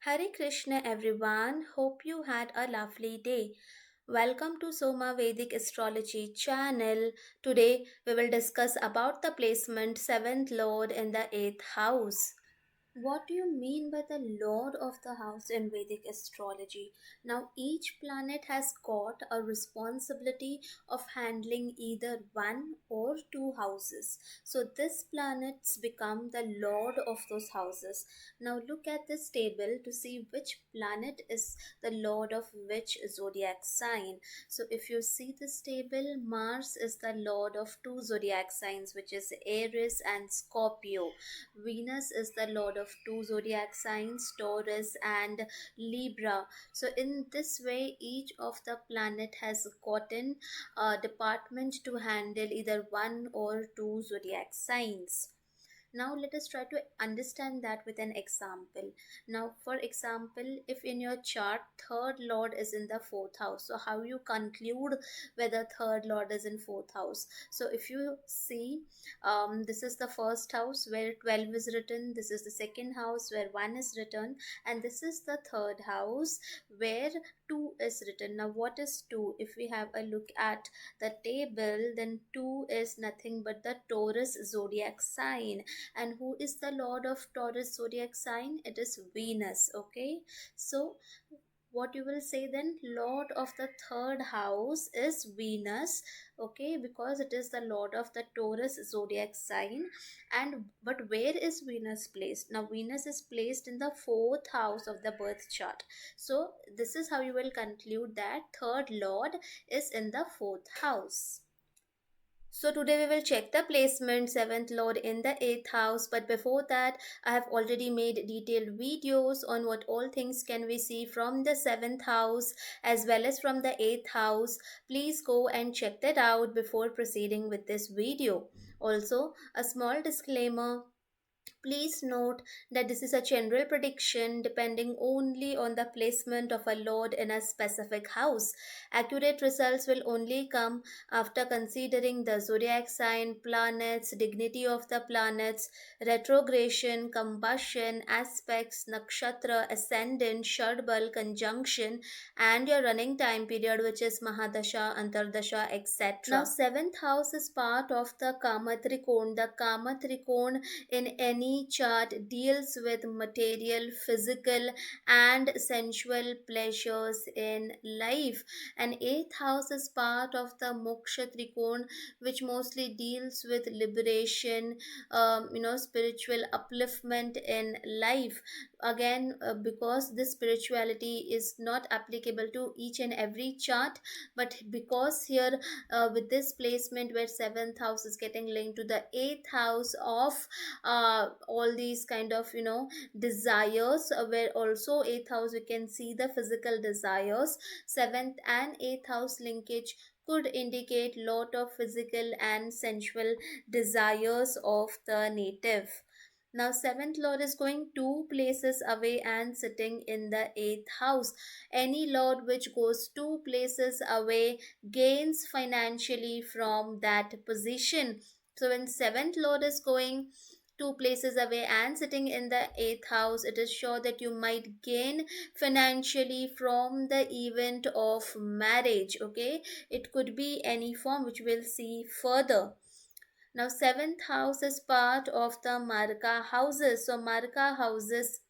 Hare Krishna everyone, hope you had a lovely day. Welcome to Soma Vedic Astrology channel. Today we will discuss about the placement 7th lord in the 8th house. What do you mean by the Lord of the House in Vedic astrology? Now, each planet has got a responsibility of handling either one or two houses. So, this planets become the Lord of those houses. Now, look at this table to see which planet is the Lord of which zodiac sign. So, if you see this table, Mars is the Lord of two zodiac signs, which is Aries and Scorpio. Venus is the lord of two zodiac signs, Taurus and Libra. So, in this way, each of the planet has gotten a department to handle either one or two zodiac signs. Now let us try to understand that with an example. Now, for example, if in your chart third lord is in the fourth house, so how you conclude whether third lord is in fourth house? So if you see, this is the first house where 12 is written, this is the second house where 1 is written, and this is the third house where 2 is written. Now what is 2? If we have a look at the table, then 2 is nothing but the Taurus zodiac sign. And who is the lord of Taurus zodiac sign? It is Venus. Okay, so what you will say then, lord of the third house is Venus. Okay, because it is the lord of the Taurus zodiac sign. And but where is Venus placed? Now Venus is placed in the fourth house of the birth chart. So this is how you will conclude that third lord is in the fourth house. So today we will check the placement 7th lord in the 8th house, but before that I have already made detailed videos on what all things can we see from the 7th house as well as from the 8th house. Please go and check that out before proceeding with this video. Also, a small disclaimer. Please note that this is a general prediction depending only on the placement of a lord in a specific house. Accurate results will only come after considering the zodiac sign, planets, dignity of the planets, retrogression, combustion, aspects, nakshatra, ascendant, shadbal, conjunction, and your running time period, which is Mahadasha, Antardasha, etc. Now, seventh house is part of the Kama Trikon. The Kama Trikon in any chart deals with material, physical, and sensual pleasures in life. And eighth house is part of the Moksha Trikon, which mostly deals with liberation, spiritual upliftment in life. Again, because this spirituality is not applicable to each and every chart, but because here with this placement where seventh house is getting linked to the eighth house of all these kind of desires, where also eighth house we can see the physical desires. Seventh and eighth house linkage could indicate lot of physical and sensual desires of the native. Now, seventh lord is going two places away and sitting in the eighth house. Any lord which goes two places away gains financially from that position. So, when seventh lord is going two places away and sitting in the eighth house, it is sure that you might gain financially from the event of marriage. Okay, it could be any form, which we'll see further. Now, seventh house is part of the Marka houses. So, Marka houses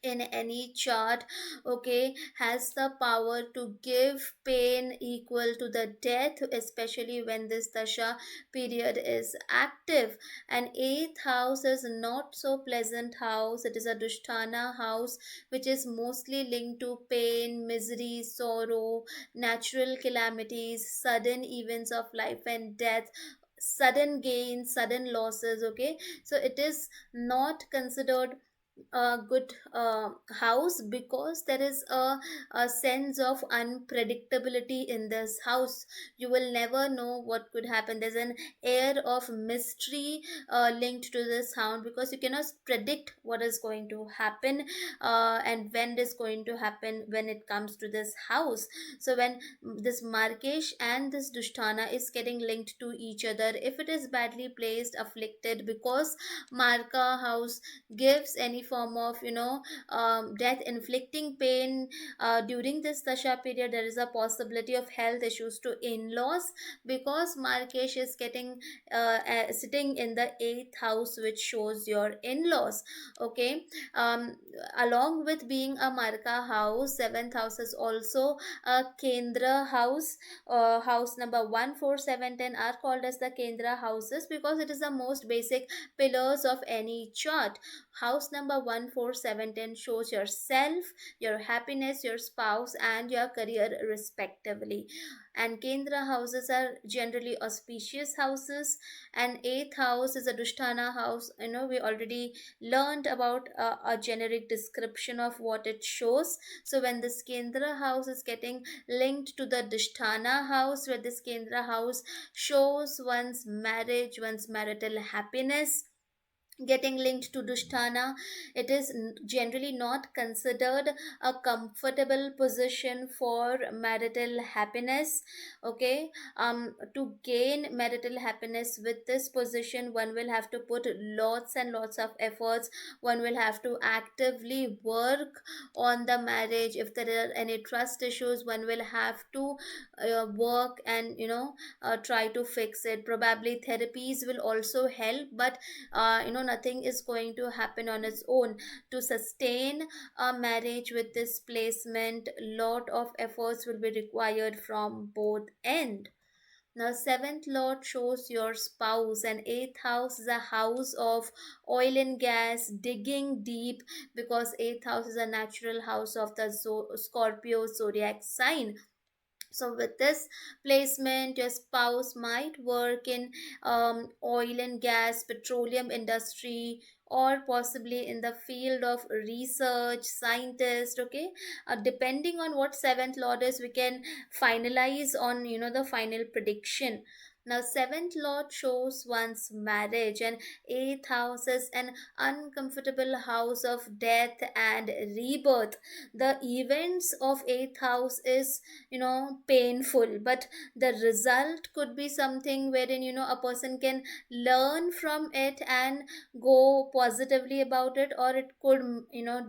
in any chart, okay, has the power to give pain equal to the death, especially when this dasha period is active. And eighth house is not so pleasant house. It is a dushtana house, which is mostly linked to pain, misery, sorrow, natural calamities, sudden events of life and death, sudden gains, sudden losses. Okay, so it is not considered a good house, because there is a sense of unpredictability in this house. You will never know what could happen. There's an air of mystery linked to this house, because you cannot predict what is going to happen and when it is going to happen when it comes to this house. So when this Markesh and this Dushtana is getting linked to each other, if it is badly placed, afflicted, because Marka house gives any form of, death inflicting pain during this dasha period. There is a possibility of health issues to in-laws, because Markesh is getting sitting in the eighth house, which shows your in-laws. Okay. um Along with being a marka house, seventh house is also a kendra house. House number 1, 4, 7, 10 are called as the kendra houses because it is the most basic pillars of any chart. House number 1, 4, 7, 10 shows yourself, your happiness, your spouse, and your career respectively. And kendra houses are generally auspicious houses. And eighth house is a dusthana house. We already learned about a generic description of what it shows. So when this kendra house is getting linked to the dusthana house, where this kendra house shows one's marriage, one's marital happiness, getting linked to dusthana, it is generally not considered a comfortable position for marital happiness. Okay. To gain marital happiness with this position, one will have to put lots and lots of efforts. One will have to actively work on the marriage. If there are any trust issues, one will have to work and try to fix it. Probably therapies will also help, but nothing is going to happen on its own. To sustain a marriage with this placement, lot of efforts will be required from both end. Now seventh lord shows your spouse, and eighth house is a house of oil and gas, digging deep, because eighth house is a natural house of the Scorpio zodiac sign. So with this placement, your spouse might work in oil and gas, petroleum industry, or possibly in the field of research, scientist. Okay. Depending on what seventh lord is, we can finalize on the final prediction. Now seventh lord shows one's marriage, and eighth house is an uncomfortable house of death and rebirth. The events of eighth house is painful, but the result could be something wherein a person can learn from it and go positively about it, or it could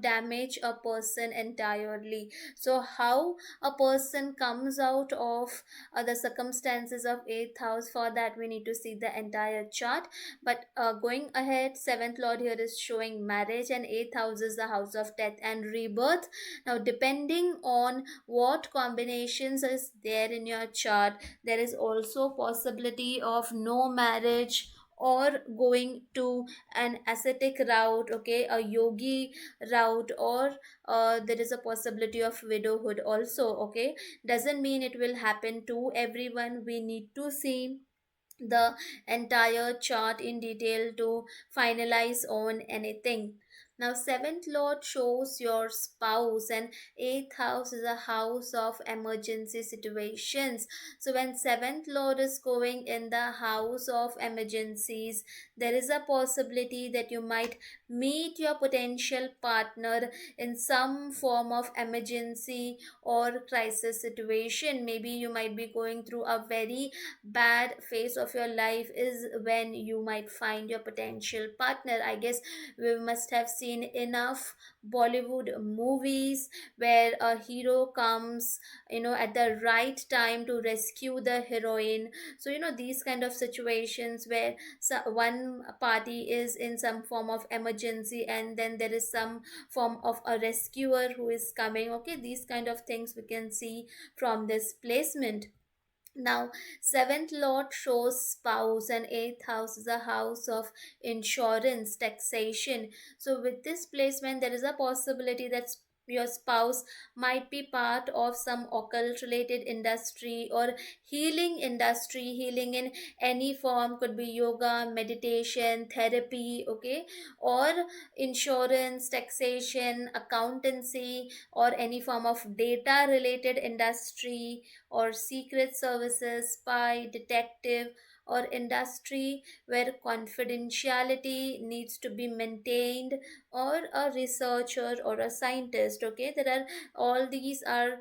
damage a person entirely. So how a person comes out of the circumstances of eighth house, for that we need to see the entire chart. But going ahead, seventh lord here is showing marriage, and eighth house is the house of death and rebirth. Now depending on what combinations is there in your chart, there is also possibility of no marriage, or going to an ascetic route, okay, a yogi route, or there is a possibility of widowhood also. Okay. Doesn't mean it will happen to everyone. We need to see the entire chart in detail to finalize on anything. Now seventh lord shows your spouse, and eighth house is a house of emergency situations. So when seventh lord is going in the house of emergencies, there is a possibility that you might meet your potential partner in some form of emergency or crisis situation. Maybe you might be going through a very bad phase of your life, is when you might find your potential partner. I guess we must have seen enough Bollywood movies where a hero comes at the right time to rescue the heroine. So these kind of situations where one party is in some form of emergency, and then there is some form of a rescuer who is coming. Okay, these kind of things we can see from this placement. Now, seventh lord shows spouse, and eighth house is a house of insurance, taxation. So, with this placement, there is a possibility that your spouse might be part of some occult related industry or healing industry. Healing in any form could be yoga, meditation, therapy, okay, or insurance, taxation, accountancy, or any form of data related industry, or secret services, spy, detective, or industry where confidentiality needs to be maintained, or a researcher or a scientist. Okay, there are all these are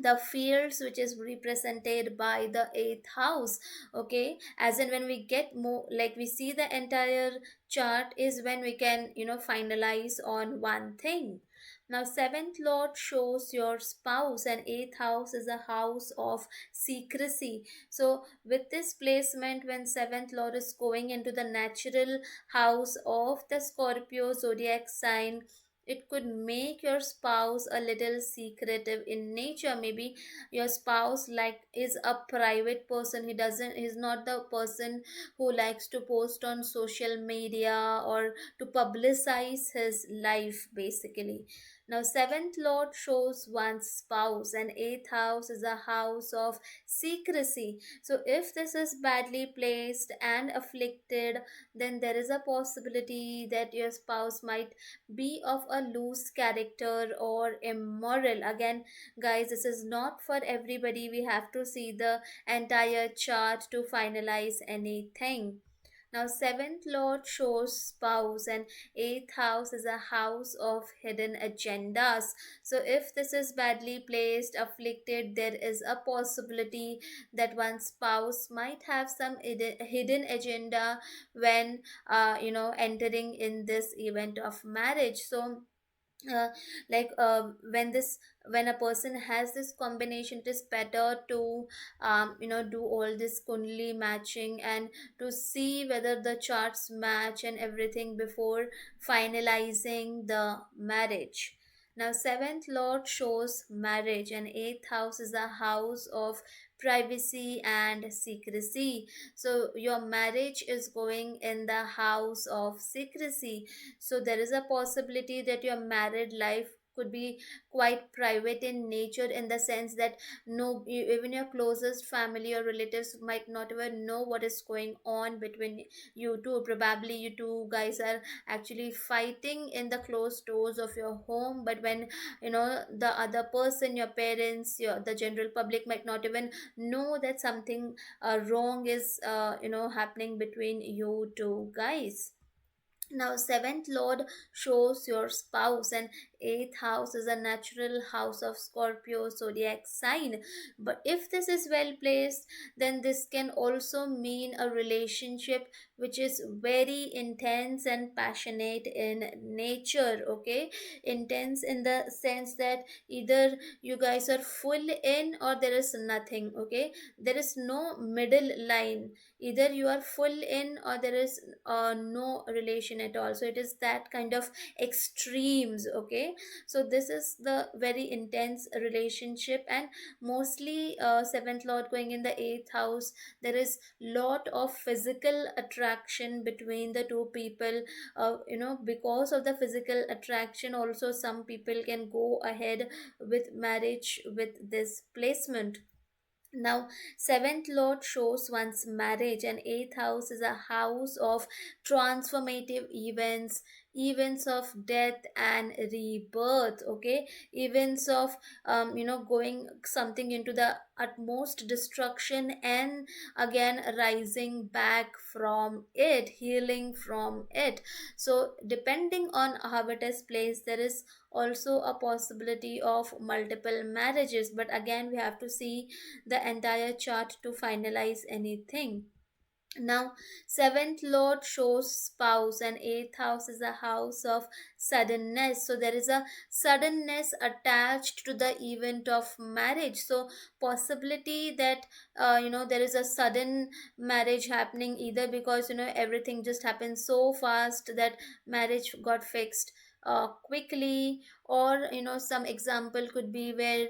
the fields which is represented by the eighth house. Okay, as in when we get more, like we see the entire chart, is when we can finalize on one thing. Now seventh lord shows your spouse, and eighth house is a house of secrecy. So with this placement, when seventh lord is going into the natural house of the Scorpio zodiac sign, it could make your spouse a little secretive in nature. Maybe your spouse like is a private person. He's not the person who likes to post on social media or to publicize his life basically. Now seventh lord shows one's spouse, and eighth house is a house of secrecy. So if this is badly placed and afflicted, then there is a possibility that your spouse might be of a loose character or immoral. Again, guys, this is not for everybody. We have to see the entire chart to finalize anything. Now, seventh lord shows spouse, and eighth house is a house of hidden agendas. So, if this is badly placed, afflicted, there is a possibility that one spouse might have some hidden agenda when entering in this event of marriage. So uh, when this, when a person has this combination, it is better to do all this kundli matching and to see whether the charts match and everything before finalizing the marriage. Now seventh lord shows marriage, and eighth house is a house of privacy and secrecy. So your marriage is going in the house of secrecy. So there is a possibility that your married life could be quite private in nature, in the sense that even your closest family or relatives might not even know what is going on between you two. Probably you two guys are actually fighting in the closed doors of your home, but when the other person, your parents, the general public might not even know that something wrong is happening between you two guys. Now, seventh lord shows your spouse, and eighth house is a natural house of Scorpio zodiac sign. But if this is well placed, then this can also mean a relationship which is very intense and passionate in nature. Okay, intense in the sense that either you guys are full in or there is nothing. Okay, there is no middle line. Either you are full in or there is no relation at all. So it is that kind of extremes. Okay, so this is the very intense relationship, and mostly seventh lord going in the eighth house, there is lot of physical attraction between the two people. Because of the physical attraction also, some people can go ahead with marriage with this placement. Now, seventh lord shows one's marriage, and eighth house is a house of transformative events, events of death and rebirth. Okay, events of going something into the utmost destruction and again rising back from it, healing from it. So, depending on how it is placed, there is also a possibility of multiple marriages. But again, we have to see the entire chart to finalize anything. Now, seventh lord shows spouse, and eighth house is a house of suddenness. So there is a suddenness attached to the event of marriage. So possibility that there is a sudden marriage happening, either because everything just happened so fast that marriage got fixed quickly, or some example could be where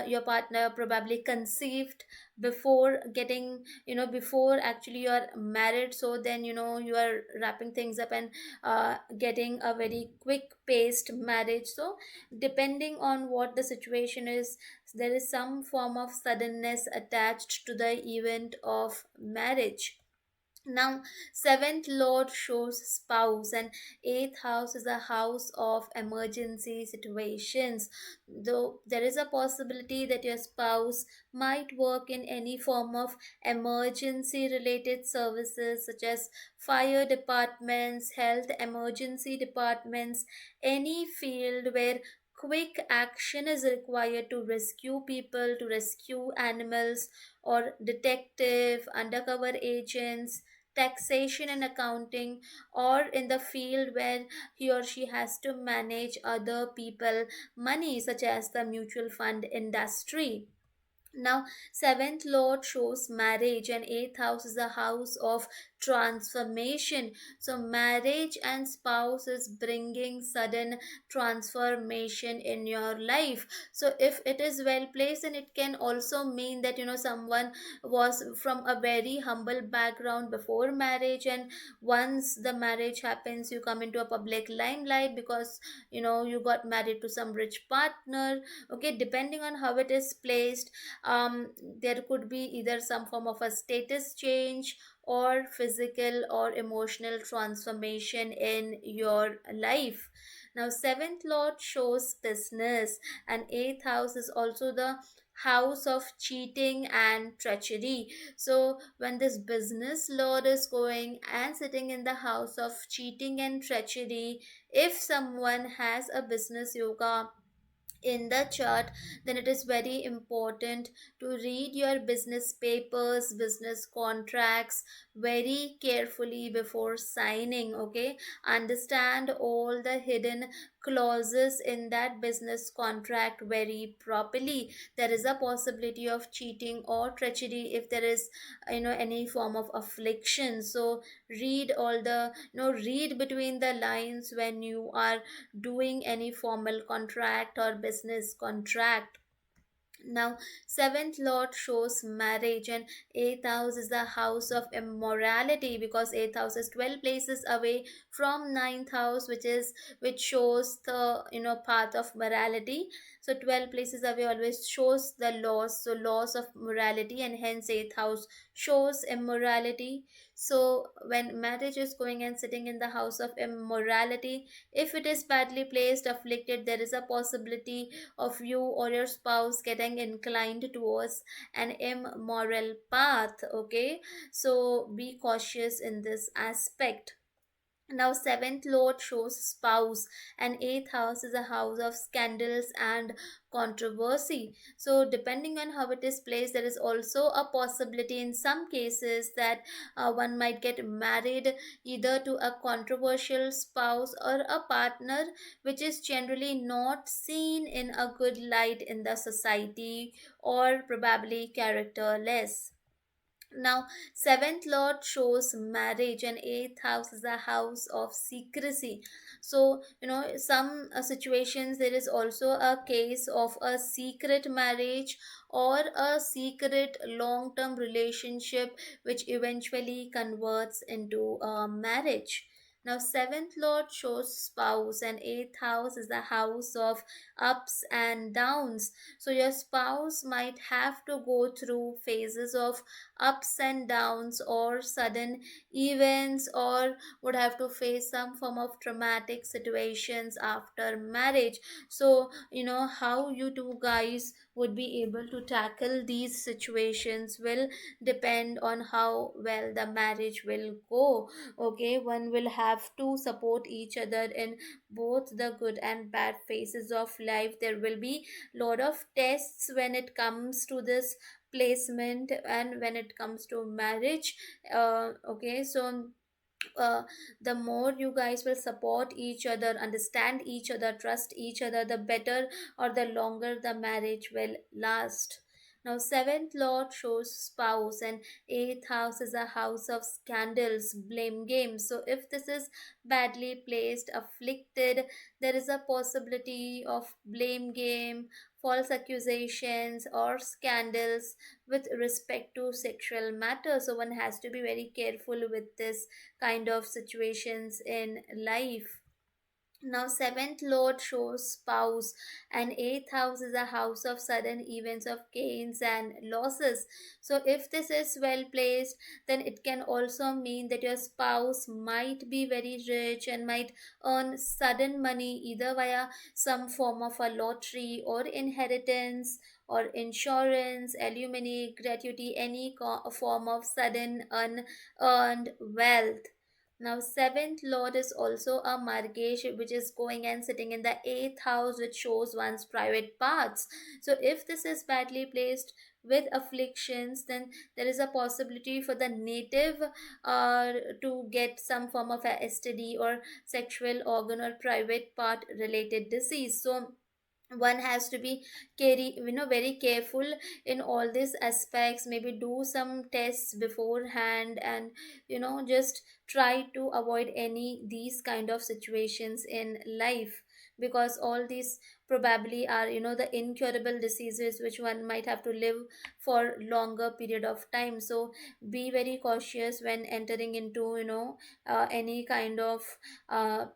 your partner probably conceived before getting, before actually you are married. So then you are wrapping things up and getting a very quick paced marriage. So depending on what the situation is, there is some form of suddenness attached to the event of marriage. Now, seventh lord shows spouse, and eighth house is a house of emergency situations. Though there is a possibility that your spouse might work in any form of emergency related services, such as fire departments, health emergency departments, any field where quick action is required to rescue people, to rescue animals, or detective, undercover agents, taxation and accounting, or in the field where he or she has to manage other people money, such as the mutual fund industry. Now, seventh lord shows marriage, and eighth house is a house of transformation. So, marriage and spouse is bringing sudden transformation in your life. So, if it is well placed, then it can also mean that someone was from a very humble background before marriage, and once the marriage happens, you come into a public limelight because you got married to some rich partner. Okay, depending on how it is placed, um, there could be either some form of a status change or physical or emotional transformation in your life. Now, seventh lord shows business, and eighth house is also the house of cheating and treachery. So when this business lord is going and sitting in the house of cheating and treachery, if someone has a business yoga in the chart, then it is very important to read your business papers, business contracts very carefully before signing. Okay, understand all the hidden clauses in that business contract very properly. There is a possibility of cheating or treachery if there is any form of affliction. So read all the read between the lines when you are doing any formal contract or business contract. Now, seventh lord shows marriage, and eighth house is the house of immorality, because eighth house is 12 places away from ninth house, which shows the path of morality. So 12 places away always shows the laws, so laws of morality, and hence eighth house shows immorality. So when marriage is going and sitting in the house of immorality, if it is badly placed, afflicted, there is a possibility of you or your spouse getting inclined towards an immoral path. Okay, so be cautious in this aspect. Now, seventh lord shows spouse, and eighth house is a house of scandals and controversy. So, depending on how it is placed, there is also a possibility in some cases that one might get married either to a controversial spouse or a partner which is generally not seen in a good light in the society, or probably characterless. Now, seventh lord shows marriage, and eighth house is a house of secrecy. So, some situations there is also a case of a secret marriage or a secret long term relationship which eventually converts into a marriage. Now, seventh lord shows spouse, and eighth house is the house of ups and downs. So, your spouse might have to go through phases of ups and downs or sudden events, or would have to face some form of traumatic situations after marriage. So how you two guys would be able to tackle these situations will depend on how well the marriage will go. Okay, one will have to support each other in both the good and bad phases of life. There will be lot of tests when it comes to this placement and when it comes to marriage. Okay, so uh, the more you guys will support each other, understand each other, trust each other, the better or the longer the marriage will last. Now, seventh lord shows spouse, and eighth house is a house of scandals, blame games. So, if this is badly placed, afflicted, there is a possibility of blame game, false accusations, or scandals with respect to sexual matters. So, one has to be very careful with this kind of situations in life. Now, seventh lord shows spouse, and eighth house is a house of sudden events of gains and losses. So, if this is well placed, then it can also mean that your spouse might be very rich and might earn sudden money either via some form of a lottery or inheritance or insurance, alimony, gratuity, any form of sudden unearned wealth. Now, seventh lord is also a Margesh, which is going and sitting in the eighth house, which shows one's private parts. So, if this is badly placed with afflictions, then there is a possibility for the native to get some form of a STD or sexual organ or private part related disease. So, one has to be very careful in all these aspects, maybe do some tests beforehand, and just try to avoid any these kind of situations in life, because all these probably are the incurable diseases which one might have to live for longer period of time. So be very cautious when entering into any kind of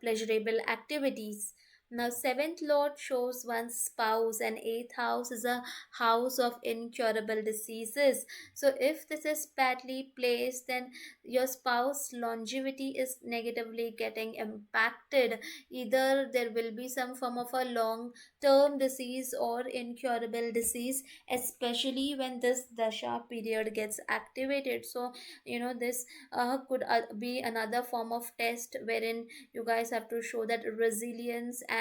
pleasurable activities. Now, seventh lord shows one's spouse, and eighth house is a house of incurable diseases. So, if this is badly placed, then your spouse longevity is negatively getting impacted. Either there will be some form of a long term disease or incurable disease, especially when this dasha period gets activated. So, this could be another form of test wherein you guys have to show that resilience and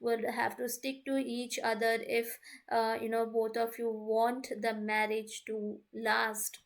will have to stick to each other if both of you want the marriage to last.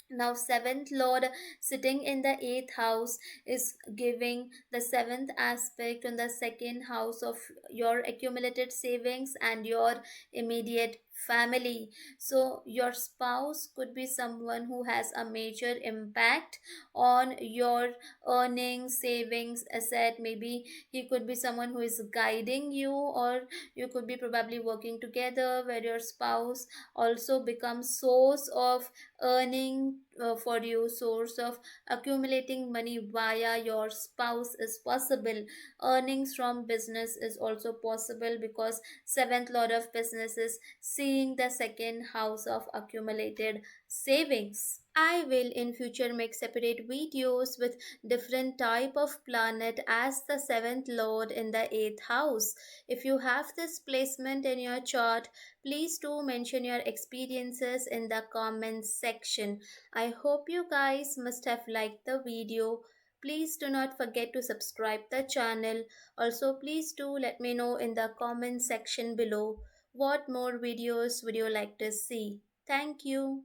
Now, seventh lord sitting in the eighth house is giving the seventh aspect on the second house of your accumulated savings and your immediate family. So your spouse could be someone who has a major impact on your earnings, savings, asset. Maybe he could be someone who is guiding you, or you could be probably working together where your spouse also becomes source of earning for you, source of accumulating money via your spouse is possible. Earnings from business is also possible, because seventh lord of business is seeing the second house of accumulated savings. I will in future make separate videos with different type of planet as the seventh lord in the eighth house. If you have this placement in your chart, please do mention your experiences in the comments section. I hope you guys must have liked the video. Please do not forget to subscribe the channel. Also, please do let me know in the comment section below what more videos would you like to see. Thank you.